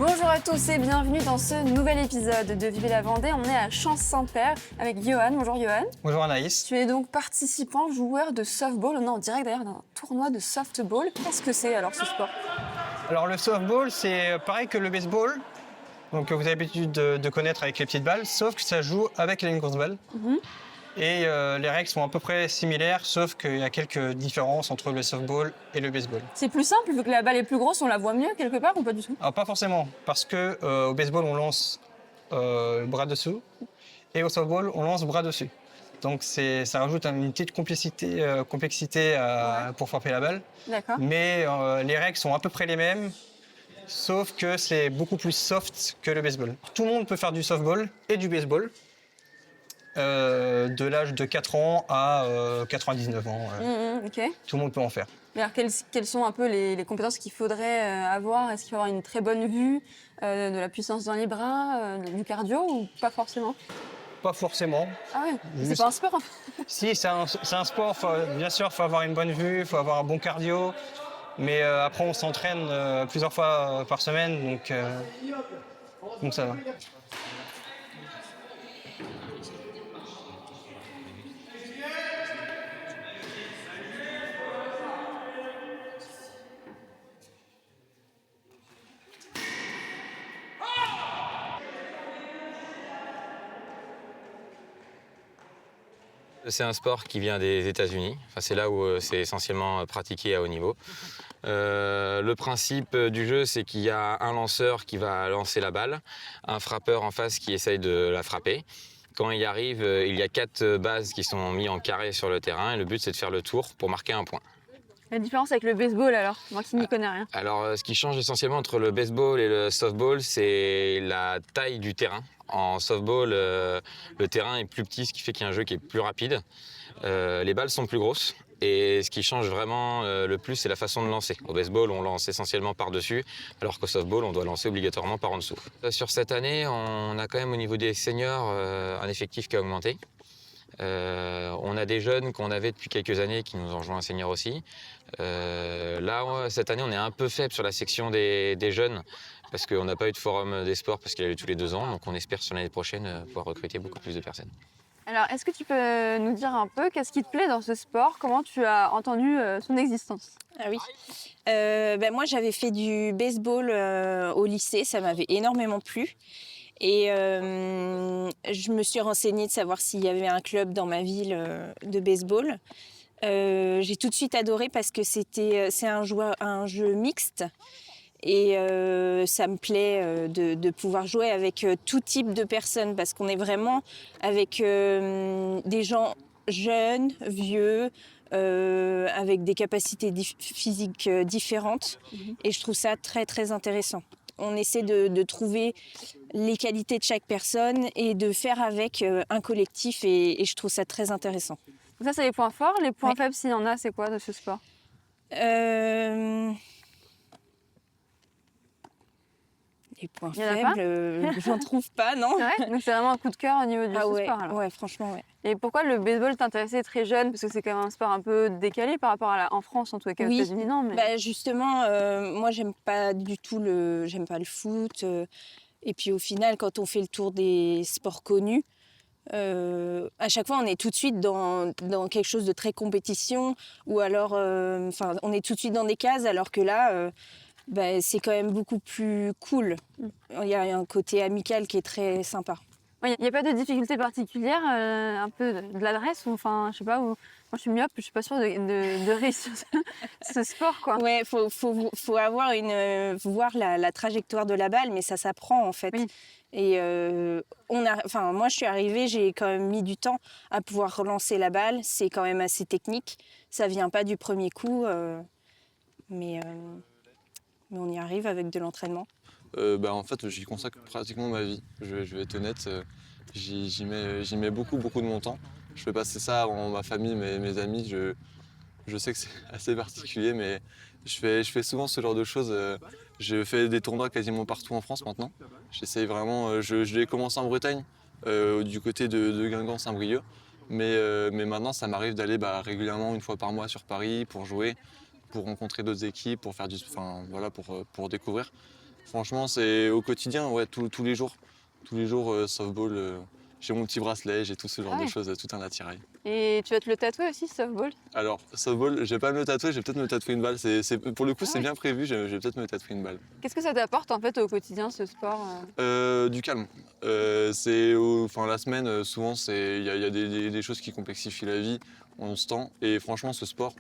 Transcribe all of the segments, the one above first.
Bonjour à tous et bienvenue dans ce nouvel épisode de Vivez la Vendée. On est à Champs-Saint-Père avec Johan. Bonjour Johan. Bonjour Anaïs. Tu es donc participant, joueur de softball. On est en direct d'ailleurs d'un tournoi de softball. Qu'est-ce que c'est alors ce sport? Alors le softball, c'est pareil que le baseball. Donc vous avez l'habitude de connaître avec les petites balles, sauf que ça joue avec une grosse balle. Et les règles sont à peu près similaires, sauf qu'il y a quelques différences entre le softball et le baseball. C'est plus simple vu que la balle est plus grosse, on la voit mieux quelque part ou pas du tout? Alors pas forcément, parce que au baseball on lance bras dessous et au softball on lance bras dessus. Donc ça rajoute une petite complexité pour frapper la balle. D'accord. Mais les règles sont à peu près les mêmes, sauf que c'est beaucoup plus soft que le baseball. Tout le monde peut faire du softball et du baseball, de l'âge de 4 ans à 99 ans. Ok. Tout le monde peut en faire. Mais alors quelles sont un peu les compétences qu'il faudrait avoir? Est-ce qu'il faut avoir une très bonne vue, de la puissance dans les bras, du cardio ou pas forcément? Pas forcément. Ah ouais, c'est Juste- pas un sport en fait. Si, c'est un sport, bien sûr, il faut avoir une bonne vue, il faut avoir un bon cardio. Mais après, on s'entraîne plusieurs fois par semaine, donc ça va. C'est un sport qui vient des États-Unis. Enfin, c'est là où c'est essentiellement pratiqué à haut niveau. Le principe du jeu, c'est qu'il y a un lanceur qui va lancer la balle, un frappeur en face qui essaye de la frapper. Quand il arrive, il y a 4 bases qui sont mises en carré sur le terrain et le but, c'est de faire le tour pour marquer un point. La différence avec le baseball alors, moi qui n'y connais rien. Alors, ce qui change essentiellement entre le baseball et le softball, c'est la taille du terrain. En softball, le terrain est plus petit, ce qui fait qu'il y a un jeu qui est plus rapide. Les balles sont plus grosses. Et ce qui change vraiment le plus, c'est la façon de lancer. Au baseball, on lance essentiellement par-dessus, alors qu'au softball, on doit lancer obligatoirement par en dessous. Sur cette année, on a quand même au niveau des seniors un effectif qui a augmenté. On a des jeunes qu'on avait depuis quelques années qui nous ont rejoint un senior aussi. Là, cette année, on est un peu faible sur la section des jeunes parce qu'on n'a pas eu de forum des sports parce qu'il y a eu tous les 2 ans. Donc on espère sur l'année prochaine pouvoir recruter beaucoup plus de personnes. Alors, est-ce que tu peux nous dire un peu qu'est-ce qui te plaît dans ce sport? Comment tu as entendu son existence? Ah oui. Moi, j'avais fait du baseball au lycée, ça m'avait énormément plu. Et je me suis renseignée de savoir s'il y avait un club dans ma ville de baseball. J'ai tout de suite adoré parce que c'est un jeu mixte. Et ça me plaît de pouvoir jouer avec tout type de personnes parce qu'on est vraiment avec des gens jeunes, vieux, avec des capacités physiques différentes. Et je trouve ça très, très intéressant. On essaie de trouver les qualités de chaque personne et de faire avec un collectif et je trouve ça très intéressant. Donc ça, c'est les points forts. Les points Oui. faibles, s'il y en a, c'est quoi de ce sport? Les points Il y en a faibles, j'en trouve pas, non? C'est vrai. Donc c'est vraiment un coup de cœur au niveau du Ah ouais, sport alors. ouais, franchement, ouais. Et pourquoi le baseball t'intéressait très jeune? Parce que c'est quand même un sport un peu décalé par rapport en France, en tout cas aux Oui. États-Unis, non mais... Justement, moi j'aime pas du tout j'aime pas le foot. Et puis au final, quand on fait le tour des sports connus, à chaque fois on est tout de suite dans quelque chose de très compétition, ou alors, on est tout de suite dans des cases, alors que là, c'est quand même beaucoup plus cool. Il y a un côté amical qui est très sympa. Il n'y a pas de difficulté particulière, un peu de l'adresse, ou enfin, je sais pas, moi je suis myope, je suis pas sûre de réussir ce sport, quoi. Ouais, faut avoir voir la trajectoire de la balle, mais ça s'apprend en fait. Oui. Et moi je suis arrivée, j'ai quand même mis du temps à pouvoir relancer la balle. C'est quand même assez technique, ça vient pas du premier coup, mais on y arrive avec de l'entraînement. En fait, j'y consacre pratiquement ma vie. Je vais être honnête, j'y mets beaucoup de mon temps. Je fais passer ça avant ma famille, mes amis. Je sais que c'est assez particulier, mais je fais souvent ce genre de choses. Je fais des tournois quasiment partout en France maintenant. J'essaye vraiment. Je l'ai commencé en Bretagne, du côté de Guingamp, Saint-Brieuc. Mais maintenant, ça m'arrive d'aller régulièrement, une fois par mois, sur Paris pour jouer, pour rencontrer d'autres équipes, pour faire pour découvrir. Franchement, c'est au quotidien, ouais, tous les jours. Tous les jours, softball, j'ai mon petit bracelet, j'ai tout ce genre Ah de ouais. choses, tout un attirail. Et tu vas te le tatouer aussi, softball? Alors, softball, je vais pas me le tatouer, je vais peut-être me tatouer une balle. Pour le coup, Ah c'est ouais. bien prévu, je vais peut-être me tatouer une balle. Qu'est-ce que ça t'apporte en fait au quotidien, ce sport? Du calme. Enfin, la semaine, souvent, il y a des choses qui complexifient la vie, on se tend. Et franchement, ce sport,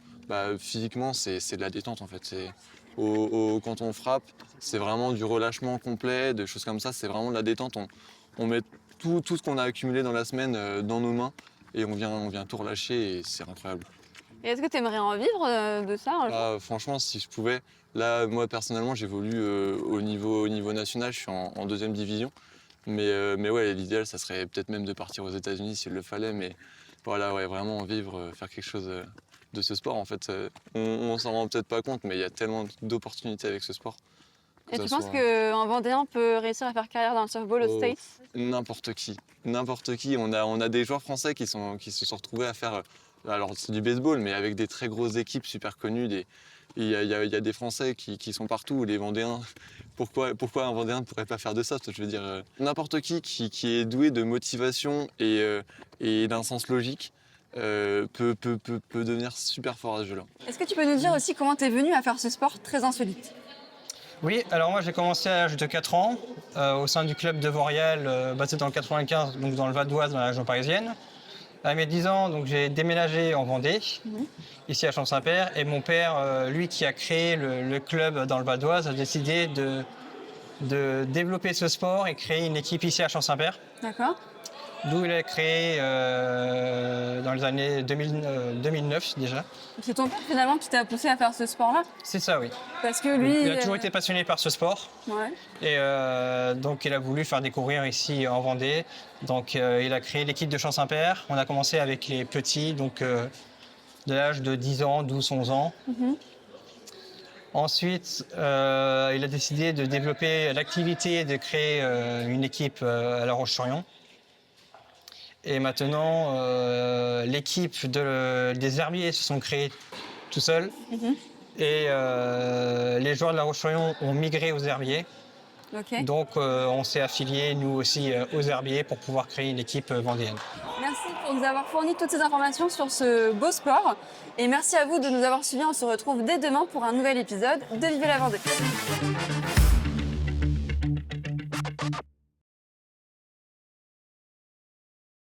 physiquement, c'est de la détente en fait. Quand on frappe, c'est vraiment du relâchement complet, des choses comme ça. C'est vraiment de la détente. On met tout ce qu'on a accumulé dans la semaine dans nos mains et on vient tout relâcher et c'est incroyable. Et est-ce que tu aimerais en vivre de ça un jour? Franchement, si je pouvais, là, moi personnellement, j'évolue au niveau national, je suis en deuxième division. Mais ouais, l'idéal, ça serait peut-être même de partir aux États-Unis s'il le fallait. Mais voilà, ouais, vraiment en vivre, faire quelque chose de ce sport. En fait, on s'en rend peut-être pas compte, mais il y a tellement d'opportunités avec ce sport. Et Que tu ça penses soit qu'un Vendéen peut réussir à faire carrière dans le softball aux Oh. States? n'importe qui, n'importe qui. On a des joueurs français qui se sont retrouvés à faire, alors c'est du baseball, mais avec des très grosses équipes super connues. Il y a des Français qui sont partout. Les Vendéens, pourquoi un Vendéen ne pourrait pas faire de soft? Je veux dire, n'importe qui est doué de motivation et d'un sens logique peut devenir super fort à ce jeu-là. Est-ce que tu peux nous dire aussi comment tu es venu à faire ce sport très insolite? Oui, alors moi j'ai commencé à l'âge de 4 ans au sein du club de Vauréal, basé dans le 95, donc dans le Val d'Oise, dans la région parisienne. À mes 10 ans, donc j'ai déménagé en Vendée, ici à Champs-Saint-Père, et mon père, lui qui a créé le club dans le Val d'Oise, a décidé de développer ce sport et créer une équipe ici à Champs-Saint-Père, D'accord. d'où il a créé dans les années 2009 déjà. C'est ton père finalement qui t'a poussé à faire ce sport-là? C'est ça, oui. Parce que lui. Il a toujours été passionné par ce sport. Ouais. Et donc, il a voulu faire découvrir ici en Vendée. Donc, il a créé l'équipe de Champs-Saint-Père. On a commencé avec les petits, donc de l'âge de 10 ans, 12, 11 ans. Ensuite, il a décidé de développer l'activité et de créer une équipe à La Roche-sur-Yon. Et maintenant, l'équipe des herbiers se sont créés tout seuls. Et les joueurs de La Roche-sur-Yon ont migré aux herbiers. Ok. Donc, on s'est affiliés, nous aussi, aux herbiers pour pouvoir créer une équipe vendéenne. Merci pour nous avoir fourni toutes ces informations sur ce beau sport. Et merci à vous de nous avoir suivis. On se retrouve dès demain pour un nouvel épisode de Vivez la Vendée.